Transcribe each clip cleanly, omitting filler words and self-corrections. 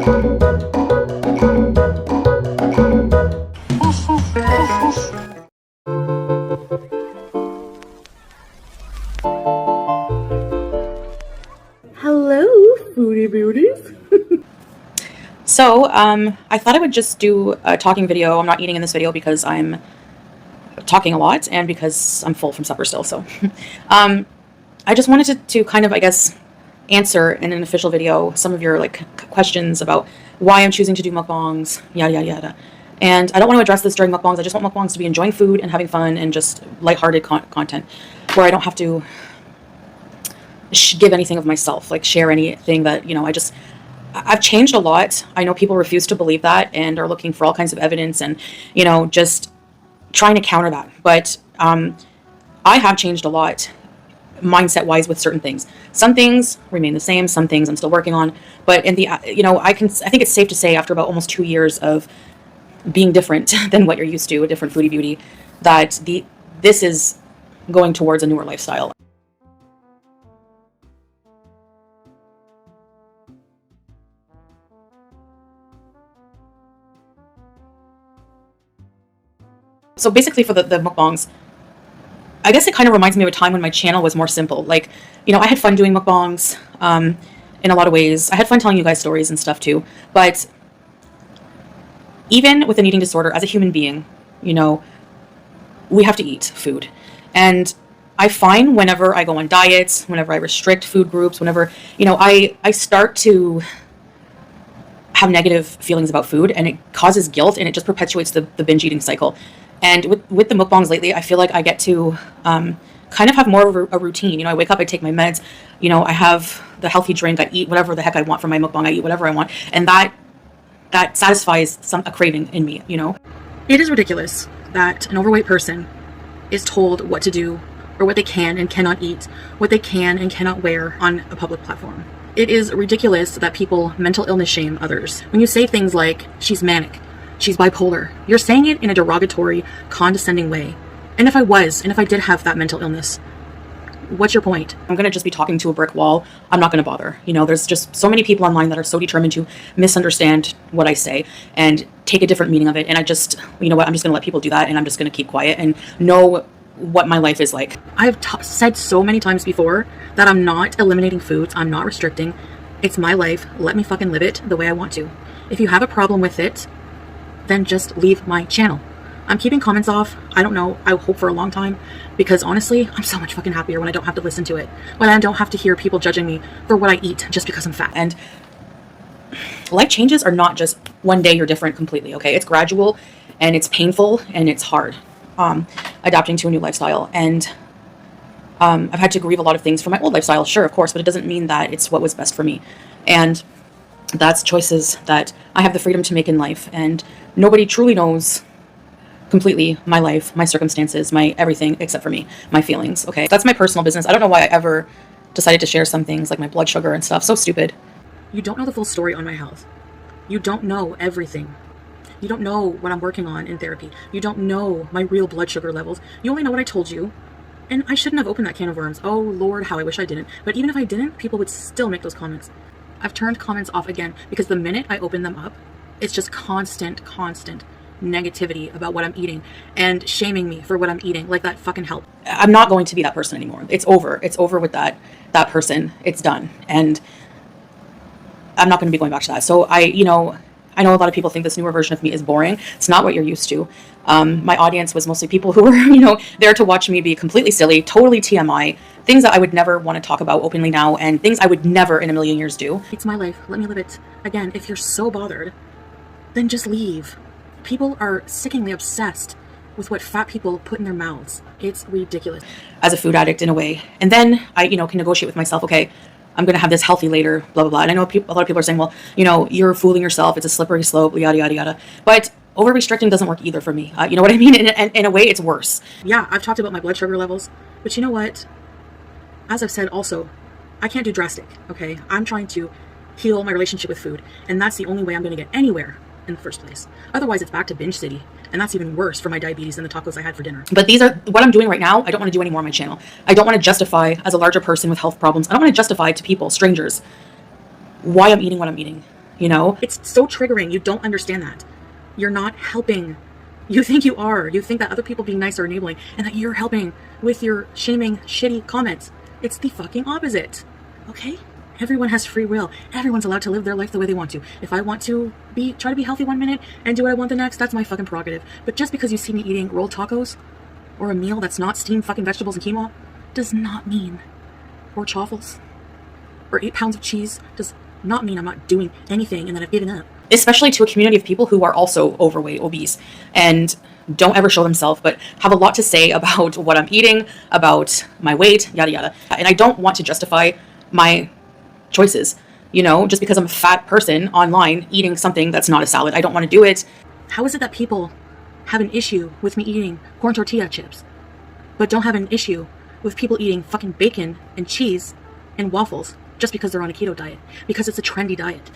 Hello, foodie beauties. So, I thought I would just do a talking video. I'm not eating in this video because I'm talking a lot and because I'm full from supper still. So, I just wanted to kind of, I guess, answer in an official video some of your questions about why I'm choosing to do mukbangs, yada yada yada. And I don't want to address this during mukbangs. I just want mukbangs to be enjoying food and having fun and just lighthearted content where I don't have to give anything of myself, like share anything that, I've changed a lot. I know people refuse to believe that and are looking for all kinds of evidence and, just trying to counter that. But I have changed a lot mindset wise with certain things. Some things remain the same. Some things I'm still working on. But in the, I think it's safe to say after about almost 2 years of being different than what you're used to, a different foodie beauty, that this is going towards a newer lifestyle. So basically for the mukbangs, I guess it kind of reminds me of a time when my channel was more simple. Like, I had fun doing mukbangs in a lot of ways. I had fun telling you guys stories and stuff too. But even with an eating disorder, as a human being, we have to eat food. And I find whenever I go on diets, whenever I restrict food groups, whenever, I start to have negative feelings about food, and it causes guilt, and it just perpetuates the binge eating cycle. And with the mukbangs lately, I feel like I get to kind of have more of a routine. I wake up, I take my meds, I have the healthy drink, I eat whatever the heck I want from my mukbang, I eat whatever I want. And that satisfies a craving in me, It is ridiculous that an overweight person is told what to do or what they can and cannot eat, what they can and cannot wear on a public platform. It is ridiculous that people mental illness shame others. When you say things like, she's manic, she's bipolar, you're saying it in a derogatory, condescending way. And if I did have that mental illness, what's your point? I'm going to just be talking to a brick wall. I'm not going to bother. There's just so many people online that are so determined to misunderstand what I say and take a different meaning of it. And I just, I'm just going to let people do that, and I'm just going to keep quiet and know what my life is like. I've said so many times before that I'm not eliminating foods. I'm not restricting. It's my life. Let me fucking live it the way I want to. If you have a problem with it, then just leave my channel. I'm keeping comments off. I don't know. I hope for a long time, because honestly, I'm so much fucking happier when I don't have to listen to it. When I don't have to hear people judging me for what I eat just because I'm fat. And life changes are not just one day you're different completely, okay? It's gradual, and it's painful, and it's hard. Adapting to a new lifestyle. And I've had to grieve a lot of things from my old lifestyle, sure, of course, but it doesn't mean that it's what was best for me. And that's choices that I have the freedom to make in life. And nobody truly knows completely my life, my circumstances, my everything except for me, my feelings. Okay, that's my personal business. I don't know why I ever decided to share some things like my blood sugar and stuff. So stupid. You don't know the full story on my health. You don't know everything. You don't know what I'm working on in therapy. You don't know my real blood sugar levels. You only know what I told you. And I shouldn't have opened that can of worms. Oh Lord, how I wish I didn't. But even if I didn't, people would still make those comments. I've turned comments off again because the minute I open them up, it's just constant negativity about what I'm eating and shaming me for what I'm eating. Like, that fucking help. I'm not going to be that person anymore. It's over. It's over with that person. It's done. And I'm not going to be going back to that. So I know a lot of people think this newer version of me is boring. It's not what you're used to. My audience was mostly people who were, there to watch me be completely silly, totally TMI, things that I would never want to talk about openly now, and things I would never in a million years do. It's my life. Let me live it. Again, if you're so bothered, then just leave. People are sickeningly obsessed with what fat people put in their mouths. It's ridiculous. As a food addict in a way. And then I, can negotiate with myself, okay, I'm going to have this healthy later, blah, blah, blah. And I know a lot of people are saying, well, you're fooling yourself. It's a slippery slope, yada, yada, yada. But over-restricting doesn't work either for me. You know what I mean? In a way, it's worse. Yeah, I've talked about my blood sugar levels. But you know what? As I've said also, I can't do drastic, okay? I'm trying to heal my relationship with food. And that's the only way I'm going to get anywhere in the first place. Otherwise, it's back to binge city. And that's even worse for my diabetes than the tacos I had for dinner. But these are what I'm doing right now. I don't want to do anymore on my channel. I don't want to justify, as a larger person with health problems, I don't want to justify to people, strangers, why I'm eating what I'm eating. you know? It's so triggering. You don't understand that. You're not helping. You think you are. You think that other people being nice are enabling and that you're helping with your shaming, shitty comments. It's the fucking opposite. Okay? Everyone has free will. Everyone's allowed to live their life the way they want to. If I want to try to be healthy one minute and do what I want the next, that's my fucking prerogative. But just because you see me eating rolled tacos or a meal that's not steamed fucking vegetables and quinoa does not mean, or chaffles, or 8 pounds of cheese does not mean I'm not doing anything and that I've given up. Especially to a community of people who are also overweight, obese, and don't ever show themselves, but have a lot to say about what I'm eating, about my weight, yada yada. And I don't want to justify my choices, you know, just because I'm a fat person online eating something that's not a salad. I don't want to do it. How is it that people have an issue with me eating corn tortilla chips, but don't have an issue with people eating fucking bacon and cheese and waffles just because they're on a keto diet? Because it's a trendy diet.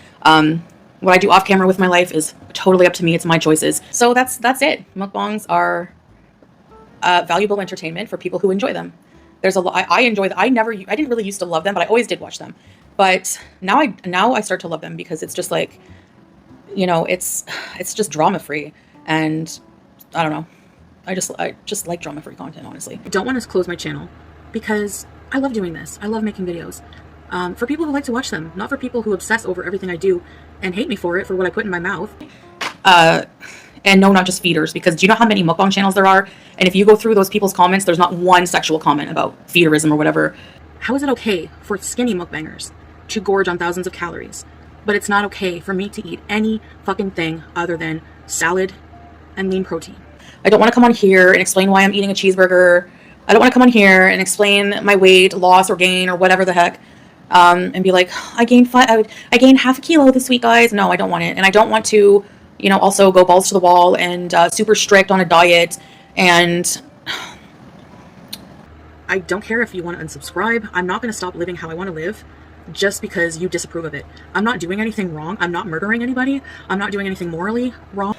What I do off camera with my life is totally up to me. It's my choices. So that's it. Mukbangs are valuable entertainment for people who enjoy them. There's a lot. I enjoy them. I didn't really used to love them, but I always did watch them. But now I start to love them because it's just like, you know, it's just drama free, and I don't know. I just like drama free content, honestly. I don't want to close my channel because I love doing this. I love making videos. For people who like to watch them, not for people who obsess over everything I do and hate me for it, for what I put in my mouth. And no, not just feeders, because do you know how many mukbang channels there are? And if you go through those people's comments, there's not one sexual comment about feederism or whatever. How is it okay for skinny mukbangers to gorge on thousands of calories, but it's not okay for me to eat any fucking thing other than salad and lean protein? I don't want to come on here and explain why I'm eating a cheeseburger. I don't want to come on here and explain my weight loss or gain or whatever the heck. And be like, I gained half a kilo this week, guys. No, I don't want it. And I don't want to, you know, also go balls to the wall and super strict on a diet. And I don't care if you want to unsubscribe. I'm not going to stop living how I want to live just because you disapprove of it. I'm not doing anything wrong. I'm not murdering anybody. I'm not doing anything morally wrong.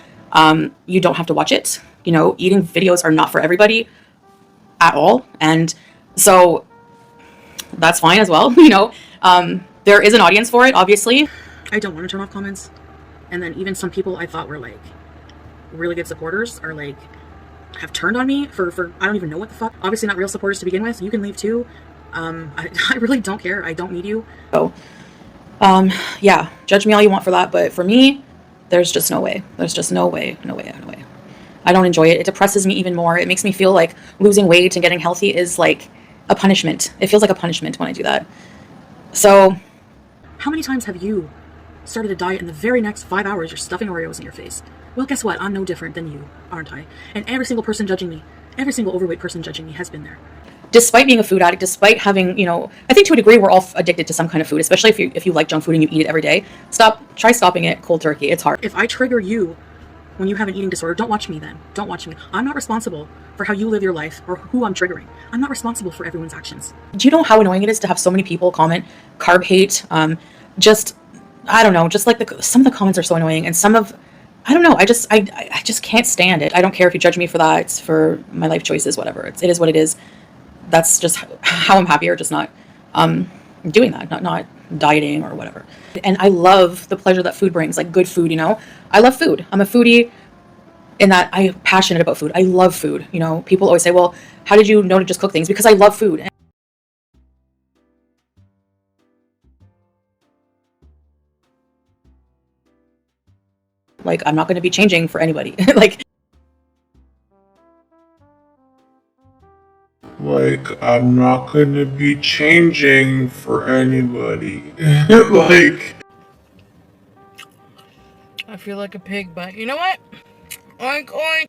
You don't have to watch it. You know, eating videos are not for everybody at all. And so that's fine as well. You know, there is an audience for it, obviously. I don't want to turn off comments. And then even some people I thought were like really good supporters are like, have turned on me for I don't even know what the fuck. Obviously not real supporters to begin with. You can leave too. I really don't care. I don't need you. So, yeah, judge me all you want for that. But for me, there's just no way. There's just no way. I don't enjoy it. It depresses me even more. It makes me feel like losing weight and getting healthy is like a punishment. It feels like a punishment when I do that. So, how many times have you started a diet and the very next 5 hours you're stuffing Oreos in your face? Well, guess what? I'm no different than you, aren't I? And every single person judging me, every single overweight person judging me has been there. Despite being a food addict, despite having, you know, I think to a degree we're all addicted to some kind of food, especially if you like junk food and you eat it every day. Try stopping it cold turkey. It's hard. If I trigger you when you have an eating disorder, don't watch me then. Don't watch me. I'm not responsible for how you live your life or who I'm triggering. I'm not responsible for everyone's actions. Do you know how annoying it is to have so many people comment carb hate? I don't know, just like some of the comments are so annoying, and I don't know, I just can't stand it. I don't care if you judge me for that. It's for my life choices, whatever. It is what it is. That's just how I'm happier, just not doing that, not dieting or whatever. And I love the pleasure that food brings, like good food, you know. I love food. I'm a foodie in that I'm passionate about food. I love food, you know. People always say, well, how did you know to just cook things? Because I love food. Like, I'm not going to be changing for anybody. Like, I'm not going to be changing for anybody. Like, I feel like a pig, but you know what? Oink, oink.